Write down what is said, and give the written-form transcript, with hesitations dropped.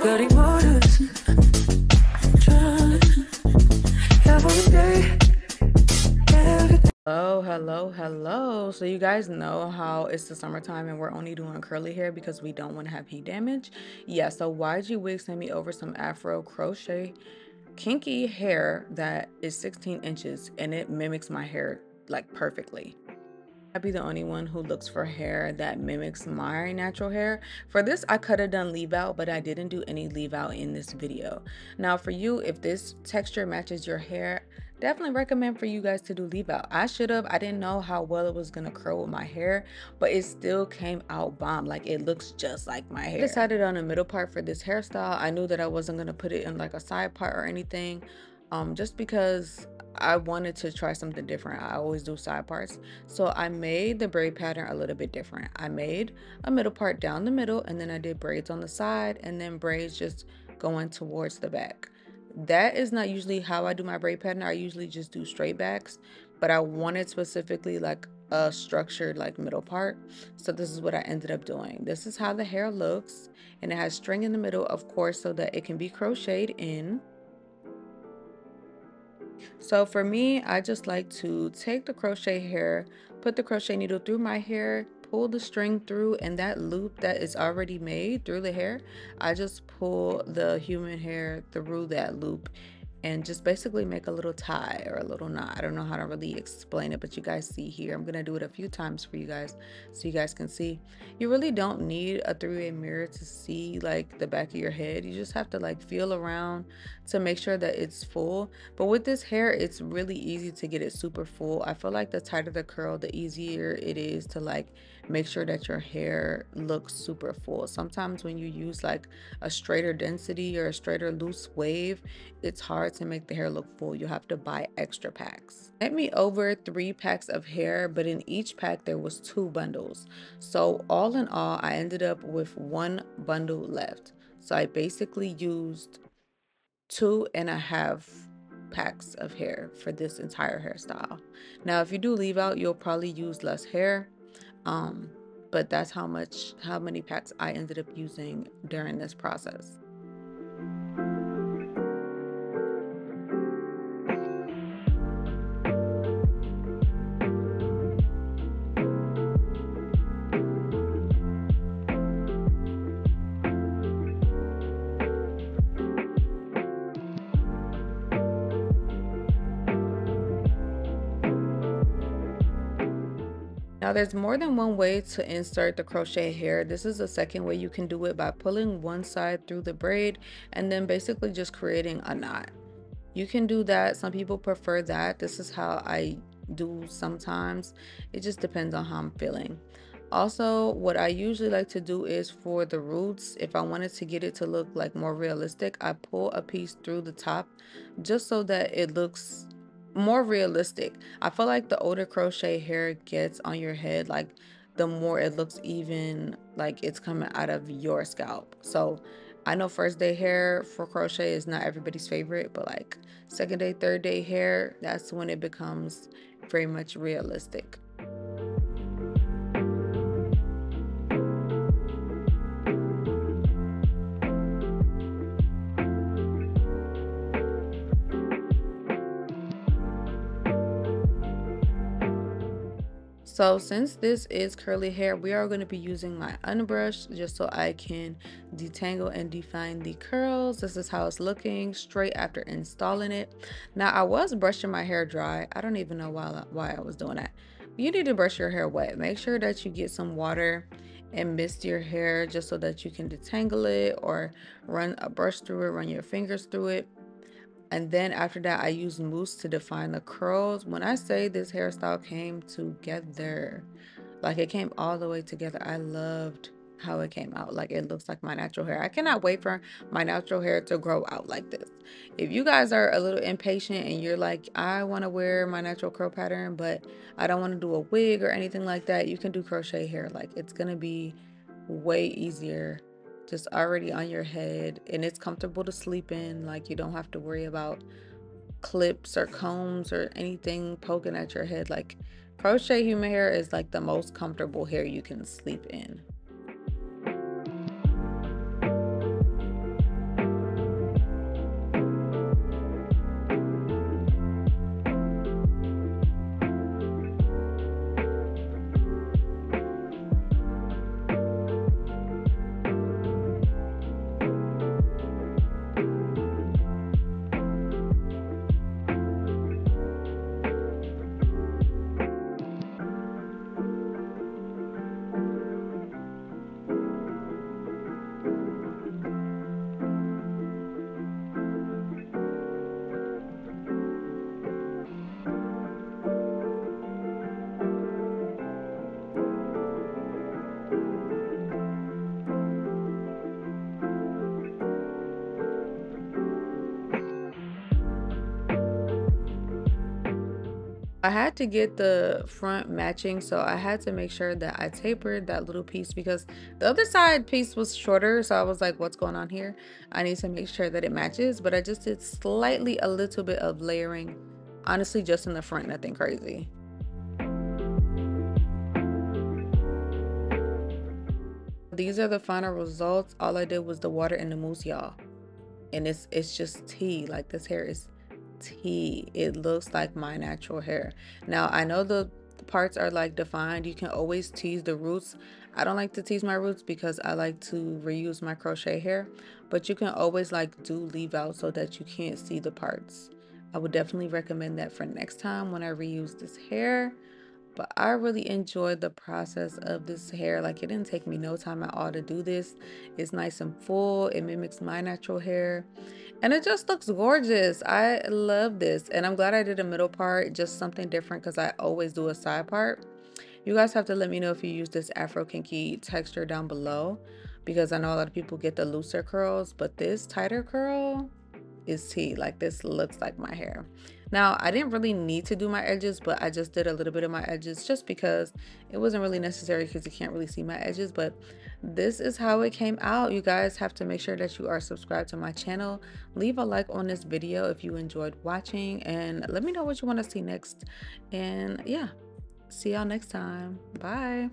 Cutting waters, trying every day. Hello. So you guys know how it's the summertime and we're only doing curly hair because we don't want to have heat damage. Yeah, so ygwigs sent me over some Afro crochet kinky hair that is 16 inches and it mimics my hair like perfectly. I'd be the only one who looks for hair that mimics my natural hair. For this, I could have done leave out, but I didn't do any leave out in this video. Now for you, if this texture matches your hair, definitely recommend for you guys to do leave out. I didn't know how well it was gonna curl with my hair, but it still came out bomb. Like it looks just like my hair. I decided on the middle part for this hairstyle. I knew that I wasn't gonna put it in like a side part or anything, just because I wanted to try something different. I always do side parts. So I made the braid pattern a little bit different. I made a middle part down the middle, and then I did braids on the side, and then braids just going towards the back. That is not usually how I do my braid pattern. I usually just do straight backs, but I wanted specifically like a structured like middle part. So this is what I ended up doing. This is how the hair looks, and it has string in the middle, of course, so that it can be crocheted in. So for me, I just like to take the crochet hair, put the crochet needle through my hair, pull the string through, and that loop that is already made through the hair, I just pull the human hair through that loop and just basically make a little tie or a little knot. I don't know how to really explain it, but you guys see here. I'm gonna do it a few times for you guys so you guys can see. You really don't need a three-way mirror to see like the back of your head. You just have to like feel around to make sure that it's full. But with this hair, it's really easy to get it super full. I feel like the tighter the curl, the easier it is to like make sure that your hair looks super full. Sometimes when you use like a straighter density or a straighter loose wave, it's hard to make the hair look full. You have to buy extra packs. It made me over 3 packs of hair, but in each pack there was 2 bundles. So all in all, I ended up with 1 bundle left. So I basically used 2.5 packs of hair for this entire hairstyle. Now if you do leave out, you'll probably use less hair, but that's how many packs I ended up using during this process. Now there's more than one way to insert the crochet hair. This is the second way you can do it, by pulling one side through the braid and then basically just creating a knot. You can do that. Some people prefer that. This is how I do sometimes. It just depends on how I'm feeling. Also, what I usually like to do is for the roots, if I wanted to get it to look like more realistic, I pull a piece through the top just so that it looks more realistic. I feel like the older crochet hair gets on your head, like the more it looks even like it's coming out of your scalp. So I know first day hair for crochet is not everybody's favorite, but like second day, third day hair, that's when it becomes very much realistic. So since this is curly hair, we are going to be using my unbrush just so I can detangle and define the curls. This is how it's looking straight after installing it. Now I was brushing my hair dry. I don't even know why I was doing that. You need to brush your hair wet. Make sure that you get some water and mist your hair just so that you can detangle it, or run a brush through it, run your fingers through it. And then after that, I use mousse to define the curls. When I say this hairstyle came together, like it came all the way together. I loved how it came out. Like it looks like my natural hair. I cannot wait for my natural hair to grow out like this. If you guys are a little impatient and you're like, I want to wear my natural curl pattern, but I don't want to do a wig or anything like that, you can do crochet hair. Like it's going to be way easier, just already on your head, and it's comfortable to sleep in. Like you don't have to worry about clips or combs or anything poking at your head. Like crochet human hair is like the most comfortable hair you can sleep in. I had to get the front matching, so I had to make sure that I tapered that little piece because the other side piece was shorter. So I was like, what's going on here? I need to make sure that it matches, but I just did slightly a little bit of layering, honestly, just in the front, nothing crazy. These are the final results. All I did was the water and the mousse, y'all. And it's just tea. Like, this hair is tea. It looks like my natural hair. Now I know the parts are like defined. You can always tease the roots. I don't like to tease my roots because I like to reuse my crochet hair, but you can always like do leave out so that you can't see the parts. I would definitely recommend that for next time when I reuse this hair. But I really enjoyed the process of this hair. Like, it didn't take me no time at all to do this. It's nice and full. It mimics my natural hair. And it just looks gorgeous. I love this. And I'm glad I did a middle part, just something different because I always do a side part. You guys have to let me know if you use this Afro Kinky texture down below because I know a lot of people get the looser curls, but this tighter curl is tea. Like, this looks like my hair. Now I didn't really need to do my edges, but I just did a little bit of my edges just because it wasn't really necessary because you can't really see my edges. But this is how it came out. You guys have to make sure that you are subscribed to my channel. Leave a like on this video if you enjoyed watching, and let me know what you want to see next. And yeah, see y'all next time. Bye.